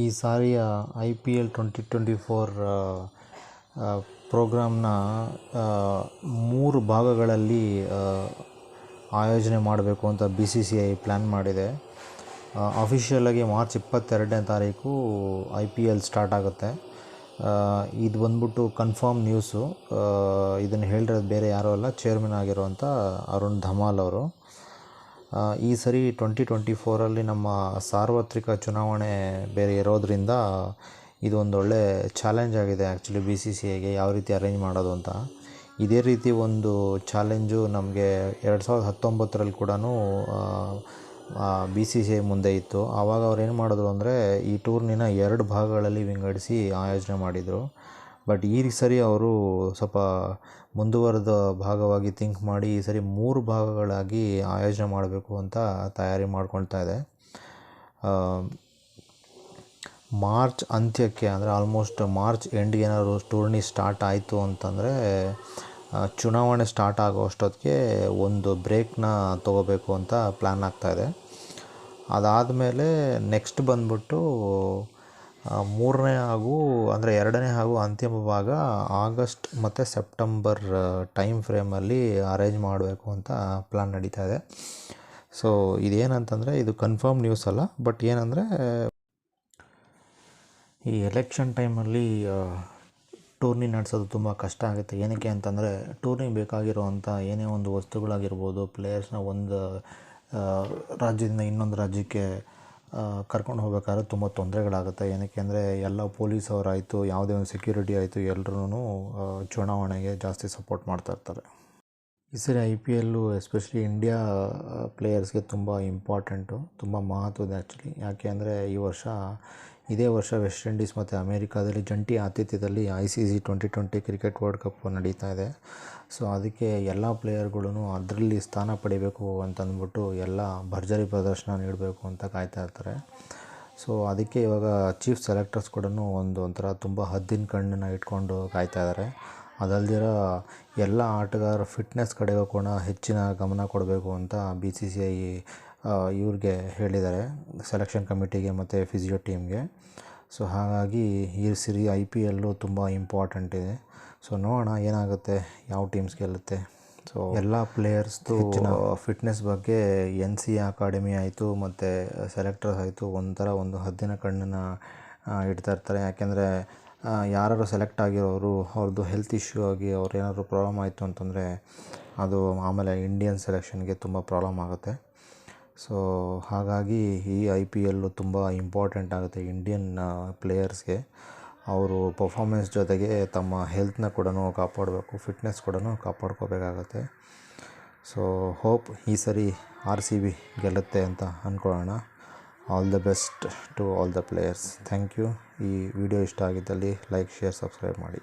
ಈ ಸಾರಿಯ IPL 2024 ಪ್ರೋಗ್ರಾಮ್ನ 3 ಭಾಗಗಳಲ್ಲಿ ಆಯೋಜನೆ ಮಾಡಬೇಕು ಅಂತ BCCI ಪ್ಲ್ಯಾನ್ ಮಾಡಿದೆ. ಅಫಿಷಿಯಲಾಗಿ ಮಾರ್ಚ್ 22ನೇ ತಾರೀಕು IPL ಸ್ಟಾರ್ಟ್ ಆಗುತ್ತೆ. ಇದು ಬಂದ್ಬಿಟ್ಟು ಕನ್ಫರ್ಮ್ ನ್ಯೂಸು. ಇದನ್ನು ಹೇಳಿರೋದು ಬೇರೆ ಯಾರೂ ಅಲ್ಲ, ಚೇರ್ಮನ್ ಆಗಿರುವಂಥ ಅರುಣ್ ಧಮಾಲ್ ಅವರು. ಈ ಸರಿ 2024 ನಮ್ಮ ಸಾರ್ವತ್ರಿಕ ಚುನಾವಣೆ ಬೇರೆ ಇರೋದರಿಂದ ಇದು ಒಂದು ಒಳ್ಳೆ ಚಾಲೆಂಜ್ ಆಗಿದೆ ಆ್ಯಕ್ಚುಲಿ BCCIಗೆ ಯಾವ ರೀತಿ ಅರೇಂಜ್ ಮಾಡೋದು ಅಂತ. ಇದೇ ರೀತಿ ಒಂದು ಚಾಲೆಂಜು ನಮಗೆ 2019 ಕೂಡ BCCI ಮುಂದೆ ಇತ್ತು. ಆವಾಗ ಅವ್ರು ಏನು ಮಾಡಿದ್ರು ಅಂದರೆ ಈ ಟೂರ್ನಿನ 2 ಭಾಗಗಳಲ್ಲಿ ವಿಂಗಡಿಸಿ ಆಯೋಜನೆ ಮಾಡಿದರು. ಬಟ್ ಈ ಸರಿ ಅವರು ಸ್ವಲ್ಪ ಮುಂದುವರೆದ ಭಾಗವಾಗಿ ಥಿಂಕ್ ಮಾಡಿ ಈ ಸರಿ 3 ಭಾಗಗಳಾಗಿ ಆಯೋಜನೆ ಮಾಡಬೇಕು ಅಂತ ತಯಾರಿ ಮಾಡ್ಕೊಳ್ತಾ ಇದೆ. ಮಾರ್ಚ್ ಅಂತ್ಯಕ್ಕೆ ಅಂದರೆ ಆಲ್ಮೋಸ್ಟ್ ಮಾರ್ಚ್ ಎಂಡ್ಗೆ ಏನಾದ್ರು ಟೂರ್ನಿ ಸ್ಟಾರ್ಟ್ ಆಯಿತು ಅಂತಂದರೆ ಚುನಾವಣೆ ಸ್ಟಾರ್ಟ್ ಆಗೋ ಅಷ್ಟೊತ್ತಿಗೆ ಒಂದು ಬ್ರೇಕ್ನ ತೊಗೋಬೇಕು ಅಂತ ಪ್ಲ್ಯಾನ್ ಆಗ್ತಾಯಿದೆ. ಅದಾದಮೇಲೆ ನೆಕ್ಸ್ಟ್ ಬಂದ್ಬಿಟ್ಟು 3ನೇ ಅಂದರೆ 2ನೇ ಹಾಗೂ ಅಂತಿಮ ಭಾಗ ಆಗಸ್ಟ್ ಮತ್ತು ಸೆಪ್ಟೆಂಬರ್ ಟೈಮ್ ಫ್ರೇಮಲ್ಲಿ ಅರೇಂಜ್ ಮಾಡಬೇಕು ಅಂತ ಪ್ಲ್ಯಾನ್ ನಡೀತಾ ಇದೆ. ಸೊ ಇದೇನಂತಂದರೆ ಇದು ಕನ್ಫರ್ಮ್ ನ್ಯೂಸ್ ಅಲ್ಲ, ಬಟ್ ಏನಂದರೆ ಈ ಎಲೆಕ್ಷನ್ ಟೈಮಲ್ಲಿ ಟೂರ್ನಿ ನಡೆಸೋದು ತುಂಬ ಕಷ್ಟ ಆಗುತ್ತೆ. ಏನಕ್ಕೆ ಅಂತಂದರೆ ಟೂರ್ನಿಗೆ ಬೇಕಾಗಿರುವಂಥ ಏನೇ ಒಂದು ವಸ್ತುಗಳಾಗಿರ್ಬೋದು, ಪ್ಲೇಯರ್ಸ್ನ ಒಂದು ರಾಜ್ಯದಿಂದ ಇನ್ನೊಂದು ರಾಜ್ಯಕ್ಕೆ ಕರ್ಕೊಂಡು ಹೋಗ್ಬೇಕಾದ್ರೆ ತುಂಬ ತೊಂದರೆಗಳಾಗುತ್ತೆ. ಏನಕ್ಕೆ ಅಂದರೆ ಎಲ್ಲ ಪೊಲೀಸವರಾಯಿತು, ಯಾವುದೇ ಒಂದು ಸೆಕ್ಯೂರಿಟಿ ಆಯಿತು, ಎಲ್ಲರೂ ಚುನಾವಣೆಗೆ ಜಾಸ್ತಿ ಸಪೋರ್ಟ್ ಮಾಡ್ತಾಯಿರ್ತಾರೆ. ಈ ಸರಿ IPL ಎಸ್ಪೆಷಲಿ ಇಂಡಿಯಾ ಪ್ಲೇಯರ್ಸ್ಗೆ ತುಂಬ ಇಂಪಾರ್ಟೆಂಟು, ತುಂಬ ಮಹತ್ವದ ಆ್ಯಕ್ಚುಲಿ. ಯಾಕೆ ಅಂದರೆ ಇದೇ ವರ್ಷ ವೆಸ್ಟ್ ಇಂಡೀಸ್ ಮತ್ತು ಅಮೇರಿಕಾದಲ್ಲಿ ಜಂಟಿ ಆತಿಥ್ಯದಲ್ಲಿ ICC 2020 ಕ್ರಿಕೆಟ್ ವರ್ಲ್ಡ್ ಕಪ್ ನಡೀತಾ ಇದೆ. ಸೊ ಅದಕ್ಕೆ ಎಲ್ಲ ಪ್ಲೇಯರ್ಗಳೂ ಅದರಲ್ಲಿ ಸ್ಥಾನ ಪಡಿಬೇಕು ಅಂತಂದ್ಬಿಟ್ಟು ಎಲ್ಲ ಭರ್ಜರಿ ಪ್ರದರ್ಶನ ನೀಡಬೇಕು ಅಂತ ಕಾಯ್ತಾ ಇರ್ತಾರೆ. ಸೊ ಅದಕ್ಕೆ ಇವಾಗ ಚೀಫ್ ಸೆಲೆಕ್ಟರ್ಸ್ ಕೂಡ ಒಂಥರ ತುಂಬ ಹದ್ದಿನ ಕಣ್ಣನ್ನು ಇಟ್ಕೊಂಡು ಕಾಯ್ತಾ ಇದ್ದಾರೆ. ಅದಲ್ದಿರ ಎಲ್ಲ ಆಟಗಾರರ ಫಿಟ್ನೆಸ್ ಕಡೆಗೂ ಕೂಡ ಹೆಚ್ಚಿನ ಗಮನ ಕೊಡಬೇಕು ಅಂತ BCCI ಇವ್ರಿಗೆ ಹೇಳಿದ್ದಾರೆ, ಸೆಲೆಕ್ಷನ್ ಕಮಿಟಿಗೆ ಮತ್ತು ಫಿಸಿಯೋ ಟೀಮ್ಗೆ. ಸೊ ಹಾಗಾಗಿ ಈ ಸರಿ IPL ತುಂಬ ಇಂಪಾರ್ಟೆಂಟ್ ಇದೆ. ಸೊ ನೋಡೋಣ ಏನಾಗುತ್ತೆ, ಯಾವ ಟೀಮ್ಸ್ ಗೆಲ್ಲುತ್ತೆ. ಸೊ ಎಲ್ಲ ಪ್ಲೇಯರ್ಸ್ದು ಫಿಟ್ನೆಸ್ ಬಗ್ಗೆ NCA ಅಕಾಡೆಮಿ ಆಯಿತು ಮತ್ತು ಸೆಲೆಕ್ಟರ್ಸ್ ಆಯಿತು ಒಂದು ಹದ್ದಿನ ಕಣ್ಣನ್ನು ಇಡ್ತಾ ಇರ್ತಾರೆ. ಯಾಕೆಂದರೆ ಯಾರು ಸೆಲೆಕ್ಟ್ ಆಗಿರೋರು ಅವ್ರದ್ದು ಹೆಲ್ತ್ ಇಶ್ಯೂ ಆಗಿ ಅವ್ರು ಏನಾದರೂ ಪ್ರಾಬ್ಲಮ್ ಆಯಿತು ಅಂತಂದರೆ ಅದು ಆಮೇಲೆ ಇಂಡಿಯನ್ ಸೆಲೆಕ್ಷನ್ಗೆ ತುಂಬ ಪ್ರಾಬ್ಲಮ್ ಆಗುತ್ತೆ. ಸೊ ಹಾಗಾಗಿ ಈ IPL ತುಂಬ ಇಂಪಾರ್ಟೆಂಟ್ ಆಗುತ್ತೆ ಇಂಡಿಯನ್ ಪ್ಲೇಯರ್ಸ್ಗೆ. ಅವರು ಪರ್ಫಾರ್ಮೆನ್ಸ್ ಜೊತೆಗೆ ತಮ್ಮ ಹೆಲ್ತ್ನ ಕೂಡ ಕಾಪಾಡಬೇಕು, ಫಿಟ್ನೆಸ್ ಕೂಡ ಕಾಪಾಡ್ಕೋಬೇಕಾಗತ್ತೆ. ಸೊ ಹೋಪ್ ಈ ಸರಿ RCB ಗೆಲ್ಲುತ್ತೆ ಅಂತ ಅಂದ್ಕೊಳ್ಳೋಣ. All the best to all the players. Thank you. ಈ ವಿಡಿಯೋ ಇಷ್ಟ ಆಗಿದ್ದಲ್ಲಿ ಲೈಕ್, ಶೇರ್, ಸಬ್ಸ್ಕ್ರೈಬ್ ಮಾಡಿ.